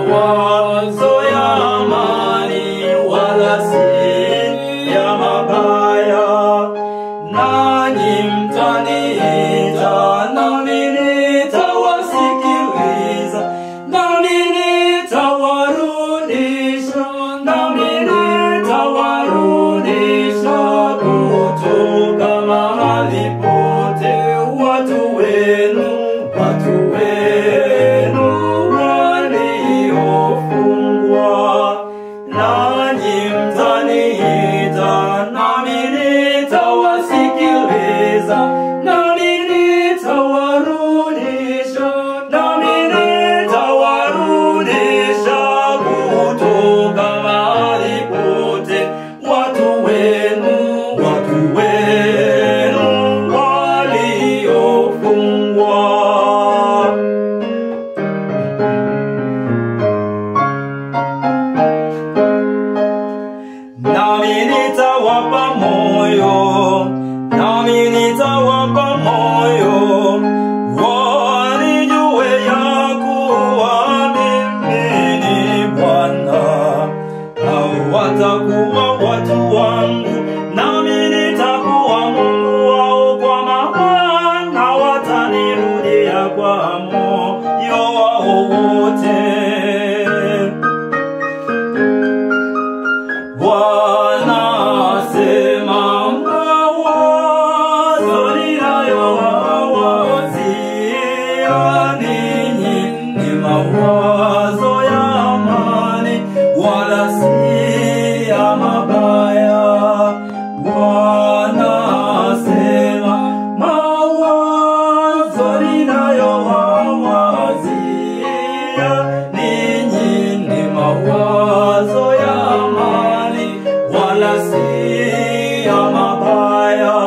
mawazo ya amani wala si ya mabaya. Nanyi mtaniita nami nitawasikiliza, nami nitawarudisha, nami nitawarudisha kutoka mahali pote watu wenu waliofungwa. Nanyi mtaniita nami nitawasikiliza, nami nitawarudisha, nami nitawarudisha kutoka mahali pote watu wenu waliofungwa. Nami nitawapa moyo, nami nitawapa moyo, walijue ya kuwa mimi ni Bwana. Nao watakuwa watu wangu, nami nitakuwa Mungu wao, kwa maana watanirudia kwa moyo wao wote. Bwana asema mawazo ninayowawazia ninyi ni mawazo ya amani wala si ya mabaya. Bwana asema mawazo ninayowawazia ninyi ni mawazo ya amani wala si ya mabaya.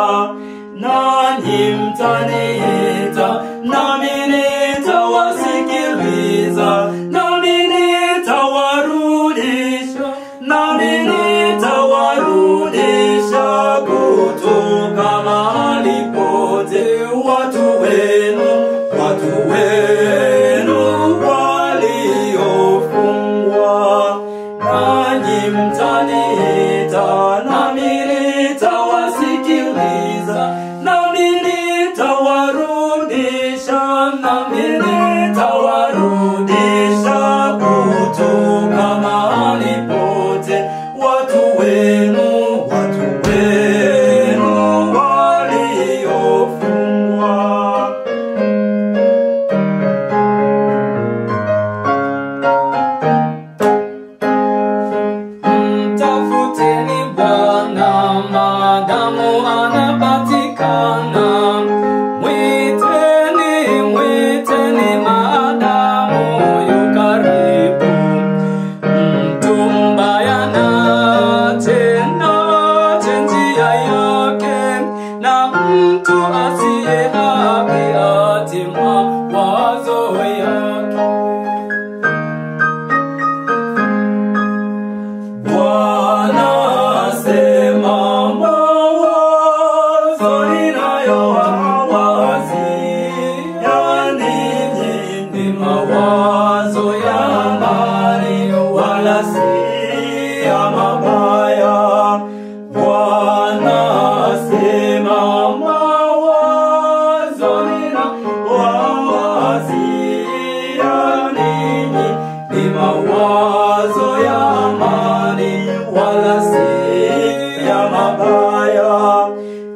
Nanyi mtaniita nami nitawasikiliza, nami nitawarudisha, nami nitawarudisha kutoka mahali pote watu wenu waliofungwa. Nanyi mtaniita nami nitawasikiliza, nami nitawarudisha, nami nitawarudisha kutoka mahali pote watu wenu waliofungwa. Mtafuteni Bwana maadamu anapatikana, mwiteni maadamu yu karibu. Mtu mbaya na tena njia yake, na mtu asiye haki atima wazo yake. Bwana asema mawazo ninayowawazia ninyi ni mawazo ya amani wala si ya mabaya. Bwana asema mawazo ninayowawazia ninyi ni mawazo ya amani wala si ya mabaya.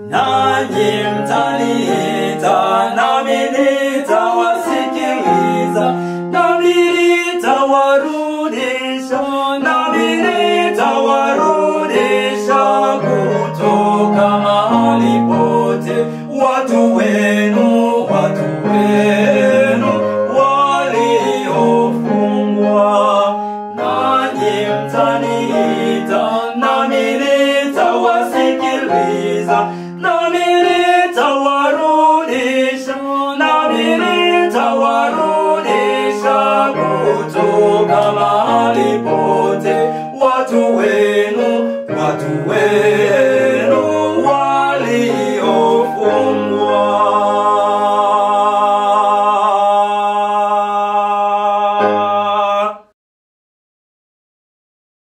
Nanyi mtaniita nami nitawasikiliza, nami nitawarudisha, nami nitawarudisha kutoka mahali pote watu wenu waliofungwa. Nanyi mtaniita nami nitawasikiliza, nami nitawarudisha, nami nitawarudisha kutoka mahali pote watu wenu